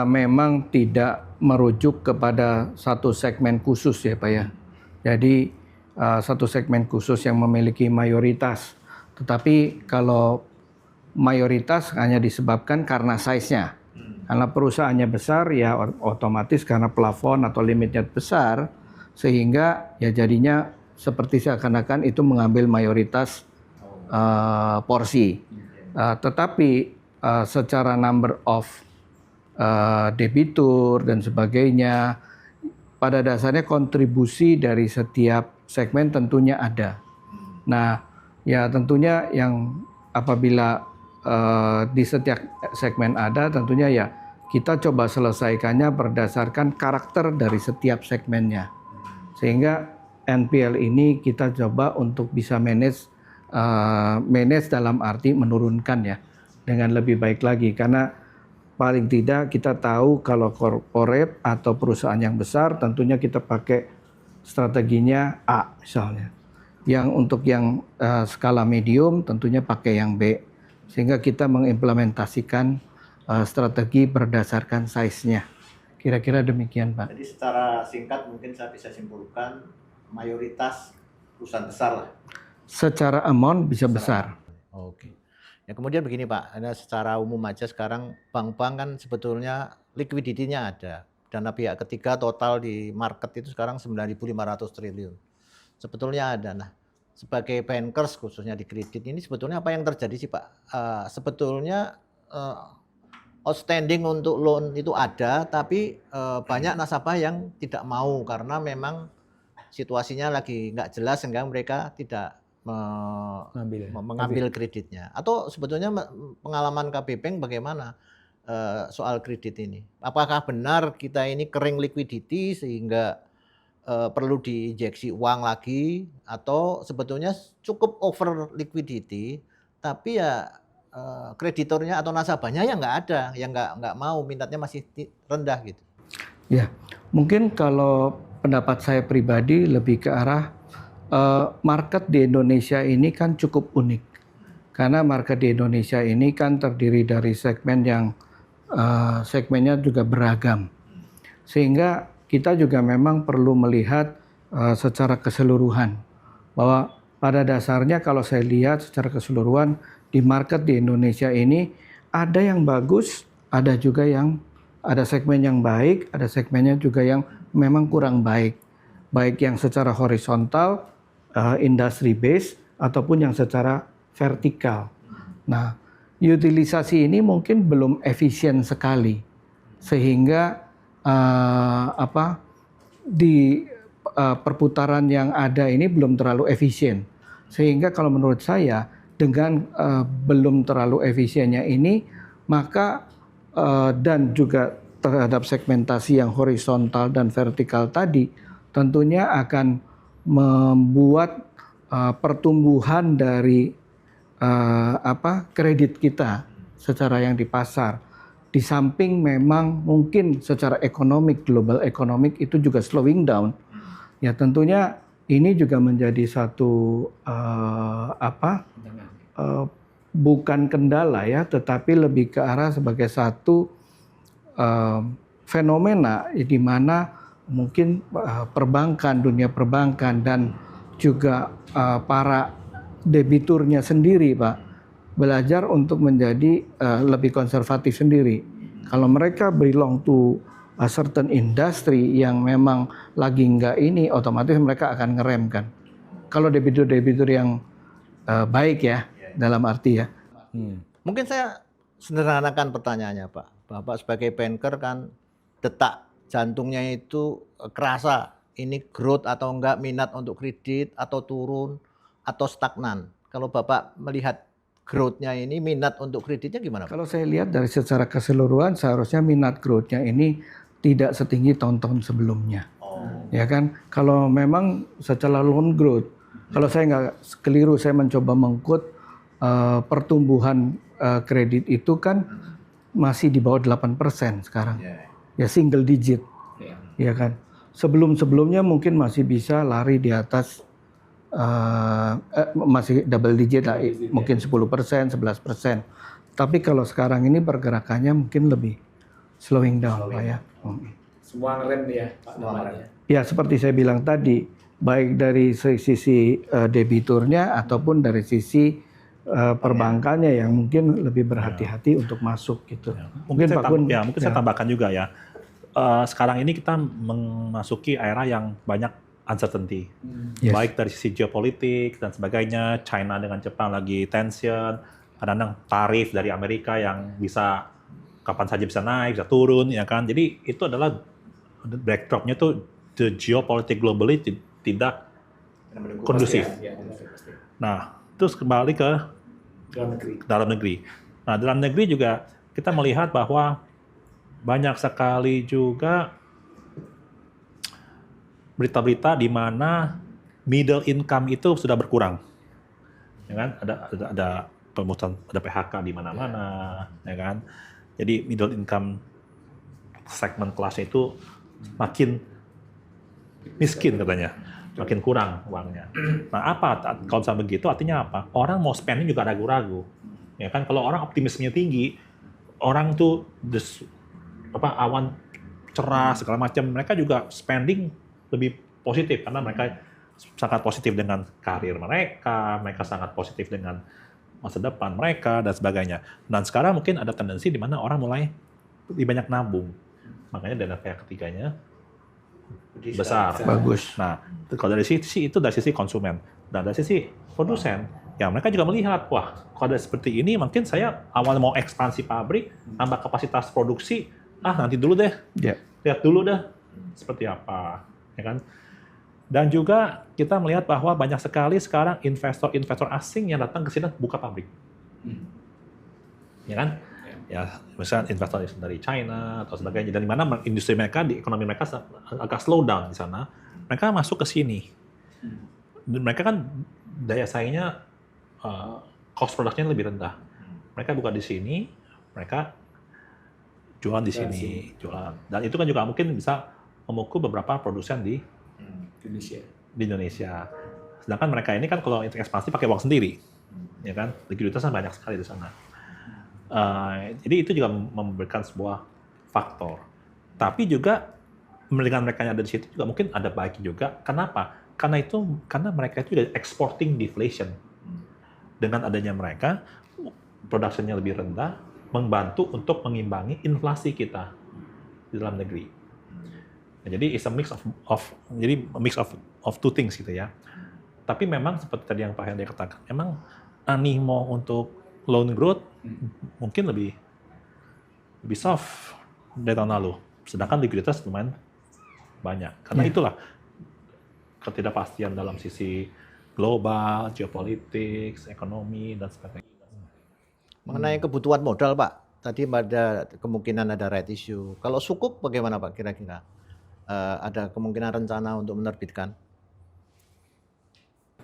memang tidak merujuk kepada satu segmen khusus ya Pak ya. Jadi satu segmen khusus yang memiliki mayoritas. Tetapi kalau mayoritas hanya disebabkan karena size-nya. Karena perusahaannya besar ya otomatis karena plafon atau limitnya besar sehingga ya jadinya seperti seakan-akan itu mengambil mayoritas porsi. Tetapi secara number of debitur dan sebagainya pada dasarnya kontribusi dari setiap segmen tentunya ada. Nah, ya tentunya yang apabila di setiap segmen ada, tentunya ya kita coba selesaikannya berdasarkan karakter dari setiap segmennya. Sehingga NPL ini kita coba untuk bisa manage dalam arti menurunkan ya dengan lebih baik lagi. Karena paling tidak kita tahu kalau corporate atau perusahaan yang besar tentunya kita pakai strateginya A misalnya. Yang untuk yang skala medium tentunya pakai yang B. Sehingga kita mengimplementasikan strategi berdasarkan size-nya. Kira-kira demikian Pak. Jadi secara singkat mungkin saya bisa simpulkan mayoritas perusahaan besar lah. Secara amount bisa besar. Oke. Ya kemudian begini Pak, ada secara umum aja sekarang bank-bank kan sebetulnya liquidity-nya ada. Dana pihak ketiga total di market itu sekarang 9.500 triliun. Sebetulnya ada. Nah, sebagai bankers khususnya di kredit ini sebetulnya apa yang terjadi sih Pak? Sebetulnya outstanding untuk loan itu ada, tapi banyak nasabah yang tidak mau karena memang situasinya lagi nggak jelas sehingga mereka tidak mengambil kreditnya. Atau sebetulnya pengalaman KB Bank bagaimana soal kredit ini? Apakah benar kita ini kering liquidity sehingga perlu diinjeksi uang lagi, atau sebetulnya cukup over liquidity tapi ya kreditornya atau nasabahnya yang nggak ada, yang nggak mau, minatnya masih rendah gitu. Ya, mungkin kalau pendapat saya pribadi lebih ke arah market di Indonesia ini kan cukup unik. Karena market di Indonesia ini kan terdiri dari segmen yang segmennya juga beragam. Sehingga kita juga memang perlu melihat secara keseluruhan. Bahwa pada dasarnya kalau saya lihat secara keseluruhan di market di Indonesia ini ada yang bagus, ada juga yang ada segmen yang baik, ada segmennya juga yang memang kurang baik. Baik yang secara horizontal, industry base, ataupun yang secara vertikal. Nah, utilisasi ini mungkin belum efisien sekali, sehingga di perputaran yang ada ini belum terlalu efisien. Sehingga kalau menurut saya dengan belum terlalu efisiennya ini, maka dan juga terhadap segmentasi yang horizontal dan vertikal tadi, tentunya akan membuat pertumbuhan dari kredit kita secara yang di pasar. Di samping memang mungkin secara ekonomik, global ekonomik itu juga slowing down. Ya tentunya ini juga menjadi satu bukan kendala ya, tetapi lebih ke arah sebagai satu fenomena di mana mungkin perbankan, dunia perbankan dan juga para debiturnya sendiri, Pak, belajar untuk menjadi lebih konservatif sendiri. Kalau mereka belong to a certain industry yang memang lagi enggak ini, otomatis mereka akan ngerem kan. Kalau debitur-debitur yang baik ya, dalam arti ya. Mungkin saya sederhanakan pertanyaannya, Pak. Bapak sebagai banker kan detak jantungnya itu kerasa ini growth atau enggak, minat untuk kredit atau turun atau stagnan. Kalau Bapak melihat growth-nya ini, minat untuk kreditnya gimana, Pak? Kalau saya lihat dari secara keseluruhan seharusnya minat growth-nya ini tidak setinggi tahun-tahun sebelumnya. Ya kan? Kalau memang secara loan growth, kalau saya nggak keliru, saya mencoba mengkut pertumbuhan kredit itu kan masih di bawah 8% sekarang. Ya single digit. Ya kan? Sebelum-sebelumnya mungkin masih bisa lari di atas masih double digit lah, mungkin 10%, 11%. Tapi kalau sekarang ini pergerakannya mungkin lebih slowing down, Pak ya. Semua ngerem ya, Pak. Ya seperti saya bilang tadi, baik dari sisi debiturnya ataupun dari sisi perbankannya yang mungkin lebih berhati-hati untuk masuk gitu. Mungkin saya tambahkan juga ya. Sekarang ini kita memasuki era yang banyak uncertainty, baik dari sisi geopolitik dan sebagainya. China dengan Jepang lagi tension, kadang-kadang tarif dari Amerika yang bisa kapan saja bisa naik, bisa turun, ya kan. Jadi itu adalah backdropnya tuh the geopolitik globally tidak kondusif. Nah, terus kembali ke dalam negeri. Nah, dalam negeri juga kita melihat bahwa banyak sekali juga berita-berita di mana middle income itu sudah berkurang, ya kan? Ada pemutusan, ada PHK di mana-mana, ya kan? Jadi middle income segmen kelasnya itu makin miskin katanya, makin kurang uangnya. Nah, kalau misalnya begitu artinya apa? Orang mau spending juga ragu-ragu, ya kan? Kalau orang optimismenya tinggi, orang tuh awan cerah segala macam, mereka juga spending lebih positif karena mereka sangat positif dengan karir mereka sangat positif dengan masa depan mereka dan sebagainya. Dan sekarang mungkin ada tendensi di mana orang mulai lebih banyak nabung, makanya dana pihak ketiganya besar. Bagus. Nah, kalau dari sisi itu dari sisi konsumen, dan dari sisi produsen, ya mereka juga melihat, wah, kalau ada seperti ini, mungkin saya awal mau ekspansi pabrik, nambah kapasitas produksi, nanti dulu deh, lihat dulu deh seperti apa. Ya kan? Dan juga kita melihat bahwa banyak sekali sekarang investor asing yang datang ke sini buka pabrik. Ya kan? Ya, misalnya investor dari China atau sebagainya, dan di mana industri mereka, di ekonomi mereka agak slow down di sana, mereka masuk ke sini. Dan mereka kan daya saingnya, cost produknya lebih rendah. Mereka buka di sini, mereka jualan di sini, jualan. Dan itu kan juga mungkin bisa memukul beberapa produsen di Indonesia. Sedangkan mereka ini kan kalau ekspansi pakai uang sendiri, ya kan, likuiditasnya banyak sekali di sana. Jadi itu juga memberikan sebuah faktor. Tapi juga dengan mereka yang ada di situ juga mungkin ada baiknya juga. Kenapa? Karena mereka itu ada exporting deflation. Dengan adanya mereka, produksinya lebih rendah, membantu untuk mengimbangi inflasi kita. di dalam negeri. Nah, jadi it's a mix of two things gitu ya. Tapi memang seperti tadi yang Pak Hendy katakan, memang animo untuk loan growth mungkin lebih soft dari tahun lalu. Sedangkan likuiditas lumayan banyak. Karena itulah ketidakpastian dalam sisi global, geopolitik, ekonomi, dan sebagainya. Mengenai kebutuhan modal, Pak, tadi ada kemungkinan ada right issue. Kalau sukuk bagaimana, Pak, kira-kira? Ada kemungkinan rencana untuk menerbitkan?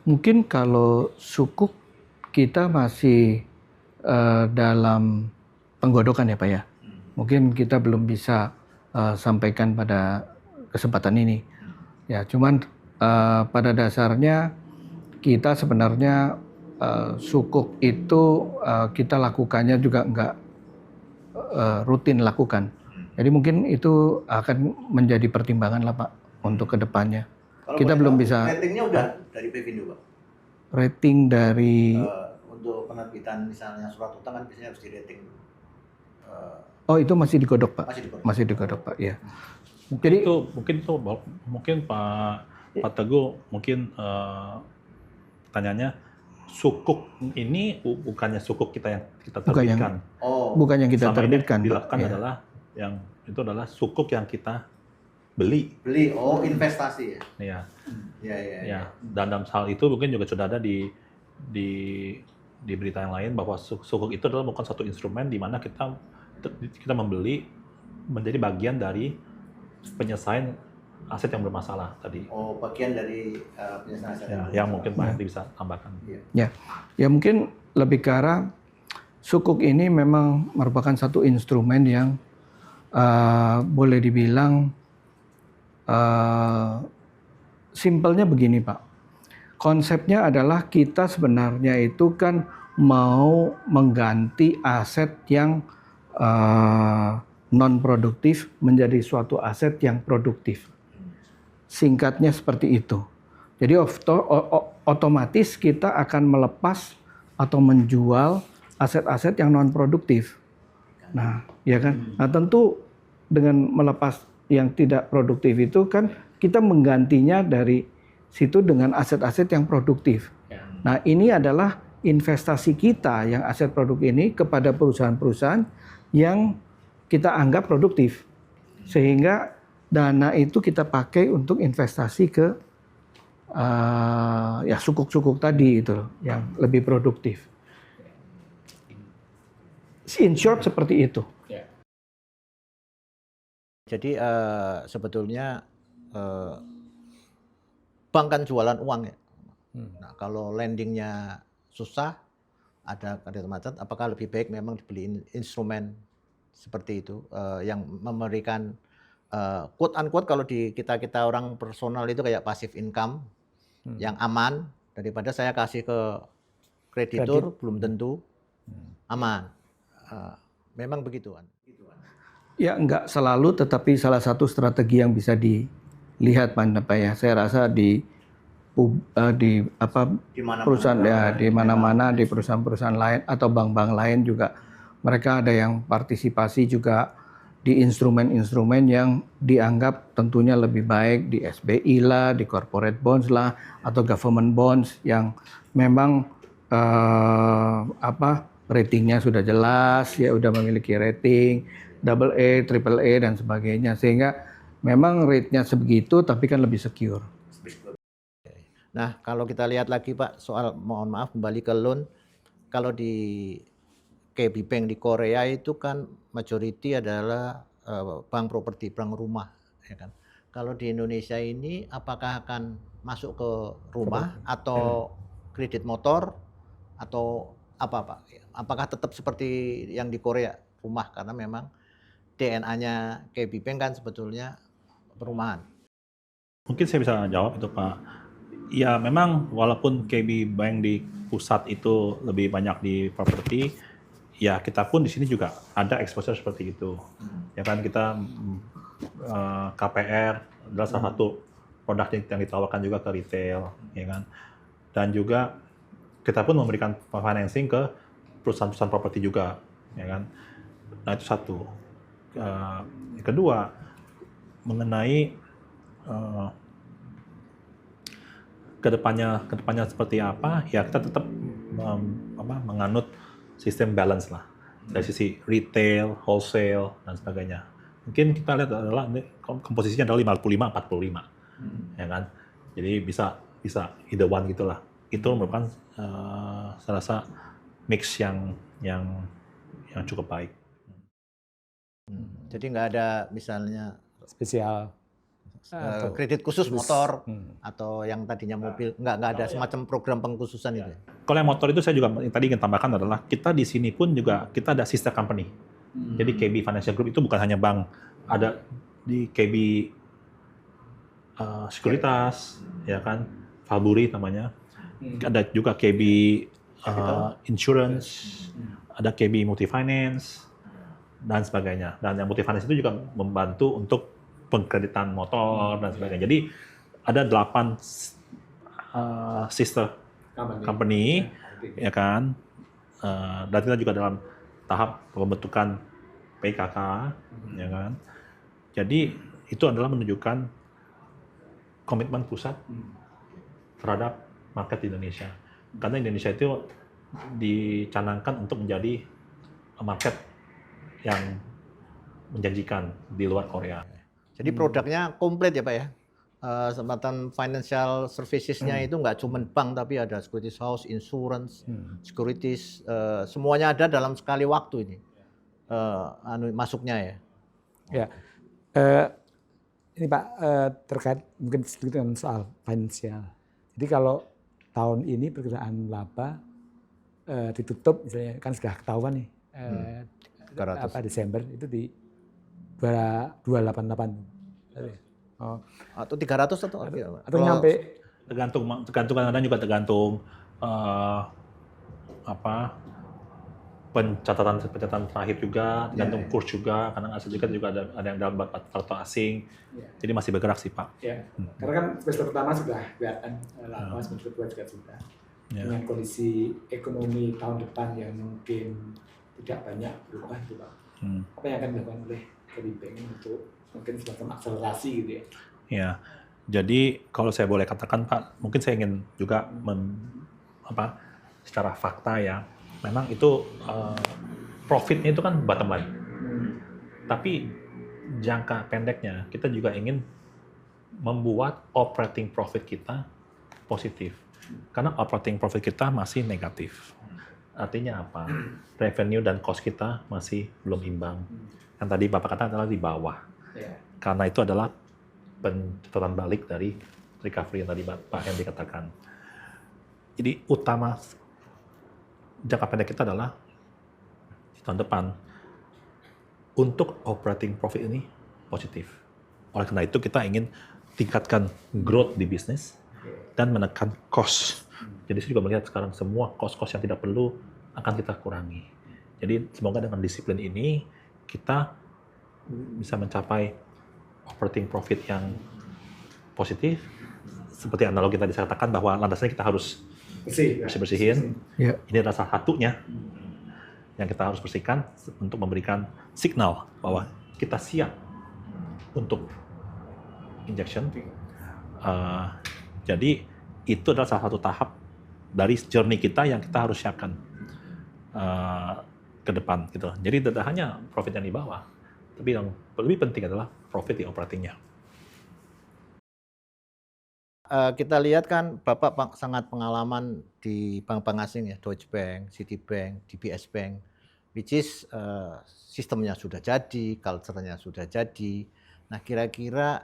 Mungkin kalau sukuk kita masih dalam penggodokan ya Pak ya. Mungkin kita belum bisa sampaikan pada kesempatan ini. Ya, cuman pada dasarnya kita sebenarnya sukuk itu kita lakukannya juga nggak rutin lakukan. Jadi mungkin itu akan menjadi pertimbangan lah Pak untuk kedepannya. Kalau kita belum bisa. Ratingnya udah dari Pevindo, Pak? Rating dari untuk penerbitan misalnya surat utang kan biasanya harus di rating. Oh itu masih digodok Pak? Masih digodok. Masih digodok Pak, ya. Jadi mungkin Pak Teguh mungkin pertanyaannya sukuk ini bukannya sukuk kita yang kita terbitkan. Bukan yang kita terbitkan. Dilakukan adalah yang itu adalah sukuk yang kita beli. Investasi ya? Ya. Dan dalam hal itu mungkin juga sudah ada di berita yang lain bahwa sukuk itu adalah bukan satu instrumen di mana kita membeli menjadi bagian dari penyelesaian aset yang bermasalah tadi. Bagian dari penyelesaian aset. Yang mungkin Pak Hendy bisa tambahkan. Ya mungkin lebih ke arah sukuk ini memang merupakan satu instrumen yang boleh dibilang simpelnya begini Pak. Konsepnya adalah kita sebenarnya itu kan mau mengganti aset yang non produktif menjadi suatu aset yang produktif. Singkatnya seperti itu. Jadi otomatis kita akan melepas atau menjual aset-aset yang non produktif. Nah, ya kan? Nah, tentu dengan melepas yang tidak produktif itu kan kita menggantinya dari situ dengan aset-aset yang produktif. Nah, ini adalah investasi kita yang aset produk ini kepada perusahaan-perusahaan yang kita anggap produktif. Sehingga dana itu kita pakai untuk investasi ke ya sukuk-sukuk tadi itu yang lebih produktif. In short seperti itu. Jadi sebetulnya bank kan jualan uang ya. Nah, kalau lendingnya susah, ada kredit macet, apakah lebih baik memang dibeli instrumen seperti itu yang memberikan quote unquote kalau di kita orang personal itu kayak passive income yang aman daripada saya kasih ke kreditur belum tentu aman. Memang begitu kan? Ya enggak selalu, tetapi salah satu strategi yang bisa dilihat Pak ya. Saya rasa di perusahaan ya di mana-mana di perusahaan-perusahaan lain atau bank-bank lain juga mereka ada yang partisipasi juga di instrumen-instrumen yang dianggap tentunya lebih baik di SBI lah, di corporate bonds lah atau government bonds yang memang ratingnya sudah jelas ya, udah memiliki rating AA, AAA dan sebagainya, sehingga memang rate-nya sebegitu tapi kan lebih secure. Nah, kalau kita lihat lagi Pak soal mohon maaf kembali ke loan, kalau di KB Bank di Korea itu kan majority adalah bank properti, bank rumah, ya kan. Kalau di Indonesia ini apakah akan masuk ke rumah atau kredit motor atau apa Pak? Apakah tetap seperti yang di Korea rumah karena memang DNA-nya KB Bank kan sebetulnya perumahan. Mungkin saya bisa jawab itu Pak. Ya memang walaupun KB Bank di pusat itu lebih banyak di properti, ya kita pun di sini juga ada exposure seperti itu. Ya kan kita KPR adalah salah satu produk yang ditawarkan juga ke retail, ya kan. Dan juga kita pun memberikan financing ke perusahaan-perusahaan properti juga, ya kan. Nah itu satu. Yang kedua, mengenai kedepannya seperti apa, ya kita tetap menganut sistem balance lah dari sisi retail, wholesale dan sebagainya. Mungkin kita lihat adalah komposisinya adalah 55-45, ya kan? Jadi bisa either one gitulah. Itu merupakan saya rasa mix yang cukup baik. Jadi nggak ada misalnya Spesial. kredit khusus motor atau yang tadinya mobil, nggak ada semacam program pengkhususan itu. Kalau yang motor itu saya juga tadi ingin tambahkan adalah kita di sini pun juga kita ada sister company. Jadi KB Financial Group itu bukan hanya bank, ada di KB Sekuritas, ya kan, Valburi namanya. Ada juga KB Insurance, ada KB Multifinance dan sebagainya. Dan yang Multifinance itu juga membantu untuk pengkreditan motor dan sebagainya. Jadi ada 8 sister company, ya kan. Dan kita juga dalam tahap pembentukan PKK, ya kan. Jadi itu adalah menunjukkan komitmen pusat terhadap market di Indonesia. Karena Indonesia itu dicanangkan untuk menjadi market yang menjanjikan di luar Korea. Jadi produknya komplit ya Pak ya. Semacam financial services-nya itu nggak cuma bank tapi ada securities house, insurance, securities, semuanya ada dalam sekali waktu ini. Masuknya ya. Ya, ini Pak terkait mungkin sedikit dengan soal finansial. Jadi kalau tahun ini perkiraan laba ditutup misalnya kan sudah ketahuan nih Desember itu di 288. Oh. Atau 300 atau nyampe tergantung kadang juga tergantung pencatatan terakhir juga, tergantung kurs juga, karena asal juga ada yang dalam valuta asing, jadi masih bergerak sih Pak. Ya. Karena kan semester pertama sudah kelihatan lama, semester kedua juga sudah. Dengan kondisi ekonomi tahun depan yang mungkin tidak banyak berubah itu Pak. Apa yang akan dilakukan oleh KB Bank untuk mungkin semacam akselerasi gitu ya? Ya, jadi kalau saya boleh katakan Pak, mungkin saya ingin juga secara fakta ya. Memang itu profitnya itu kan bottom line. Tapi jangka pendeknya kita juga ingin membuat operating profit kita positif. Karena operating profit kita masih negatif. Artinya apa? Revenue dan cost kita masih belum imbang. Yang tadi Bapak katakan adalah di bawah. Karena itu adalah pencatatan balik dari recovery yang tadi Pak Hendy katakan. Jadi utama jangka pendek kita adalah di tahun depan untuk operating profit ini positif. Oleh karena itu kita ingin tingkatkan growth di bisnis dan menekan cost. Jadi saya juga melihat sekarang semua cost-cost yang tidak perlu akan kita kurangi. Jadi semoga dengan disiplin ini kita bisa mencapai operating profit yang positif. Seperti analogi tadi saya katakan bahwa landasannya kita harus bersih-bersihin. Ya. Ini adalah salah satunya yang kita harus bersihkan untuk memberikan signal bahwa kita siap untuk injection. Jadi itu adalah salah satu tahap dari journey kita yang kita harus siapkan ke depan gitu. Jadi tidak hanya profit yang di bawah, tapi yang lebih penting adalah profit di operatingnya. Kita lihat kan Bapak sangat pengalaman di bank-bank asing ya, Deutsche Bank, Citibank, DBS Bank, which is sistemnya sudah jadi, culture-nya sudah jadi. Nah kira-kira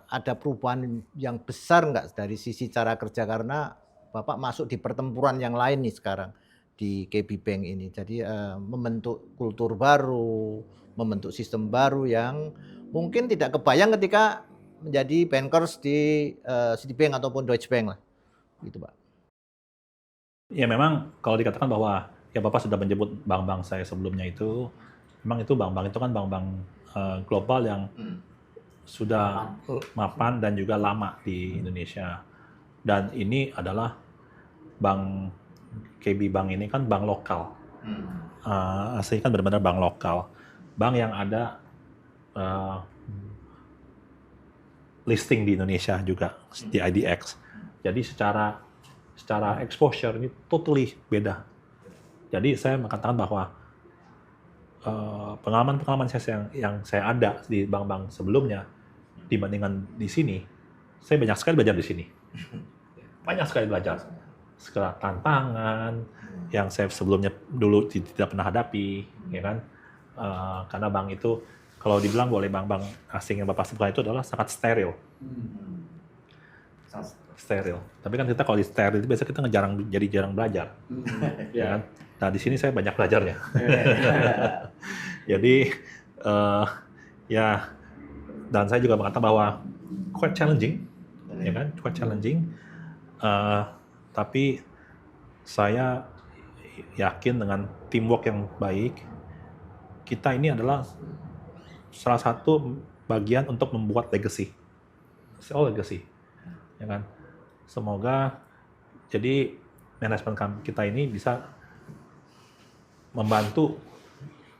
ada perubahan yang besar nggak dari sisi cara kerja karena Bapak masuk di pertempuran yang lain nih sekarang di KB Bank ini. Jadi membentuk kultur baru, membentuk sistem baru yang mungkin tidak kebayang ketika menjadi bankers di Citibank ataupun Deutsche Bank lah, gitu Pak. Ya memang kalau dikatakan bahwa ya Bapak sudah menyebut bank-bank saya sebelumnya itu, memang itu bank-bank itu kan bank-bank global yang sudah mapan dan juga lama di Indonesia. Dan ini adalah bank KB Bank ini kan bank lokal, aslinya kan benar-benar bank lokal. bank yang ada uh, listing di Indonesia juga di IDX. Jadi secara exposure ini totally beda. Jadi saya mengatakan bahwa pengalaman-pengalaman saya yang saya ada di bank-bank sebelumnya dibandingkan di sini, saya banyak sekali belajar di sini. Banyak sekali belajar. Segala tantangan yang saya sebelumnya dulu tidak pernah hadapi, ya kan? Karena bank itu, kalau dibilang oleh bank-bank asing yang Bapak sebutkan itu adalah sangat steril. Steril. Tapi kan kita kalau di steril itu biasanya kita jarang belajar. Ya kan? Nah di sini saya banyak belajarnya. Jadi ya, dan saya juga mengatakan bahwa quite challenging, ya kan? Quite challenging. Tapi saya yakin dengan teamwork yang baik, kita ini adalah salah satu bagian untuk membuat legacy. It's all legacy, ya kan? Semoga jadi manajemen kita ini bisa membantu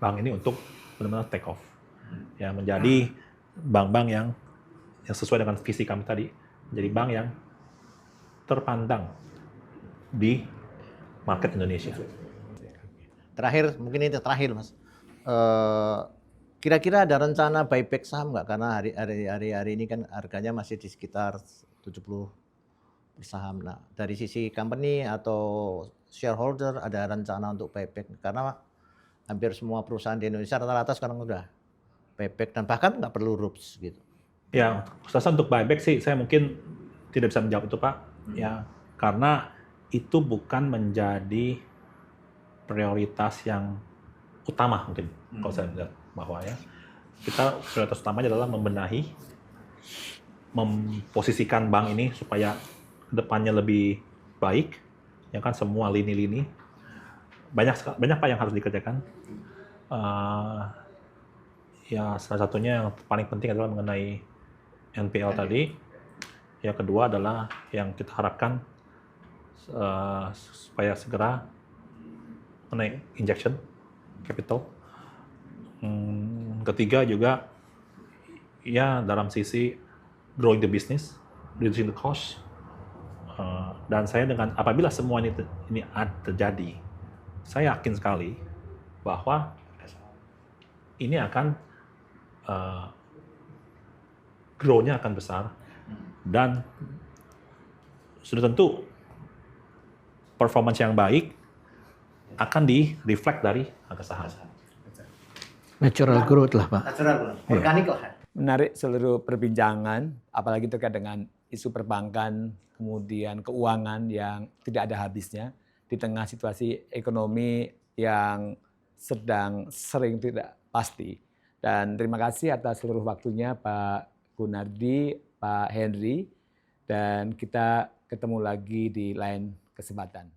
bank ini untuk benar-benar take off, ya, menjadi bank-bank yang sesuai dengan visi kami tadi, menjadi bank yang terpandang di market Indonesia. Terakhir, mungkin ini terakhir Mas. Kira-kira ada rencana buyback saham nggak? Karena hari ini kan harganya masih di sekitar 70 per saham. Nah, dari sisi company atau shareholder ada rencana untuk buyback? Karena hampir semua perusahaan di Indonesia rata-rata sekarang udah buyback dan bahkan nggak perlu RUPS gitu. Ya, khususnya untuk buyback sih saya mungkin tidak bisa menjawab itu Pak. Ya, karena itu bukan menjadi prioritas yang utama mungkin kalau saya melihat bahwa ya kita prioritas utamanya adalah membenahi, memposisikan bank ini supaya depannya lebih baik, ya kan, semua lini-lini banyak Pak yang harus dikerjakan. Ya salah satunya yang paling penting adalah mengenai NPL tadi. Yang kedua adalah yang kita harapkan supaya segera menaik injection capital. Ketiga juga ya dalam sisi growing the business, reducing the cost. Dan saya apabila semua ini terjadi, saya yakin sekali bahwa ini akan grow-nya akan besar dan sudah tentu performance yang baik akan di-reflect dari harga saham. Natural growth lah Pak. Natural, organik lah. Menarik seluruh perbincangan, apalagi terkait dengan isu perbankan, kemudian keuangan yang tidak ada habisnya di tengah situasi ekonomi yang sedang sering tidak pasti. Dan terima kasih atas seluruh waktunya Pak Gunardi, Pak Henry, dan kita ketemu lagi di lain kesempatan.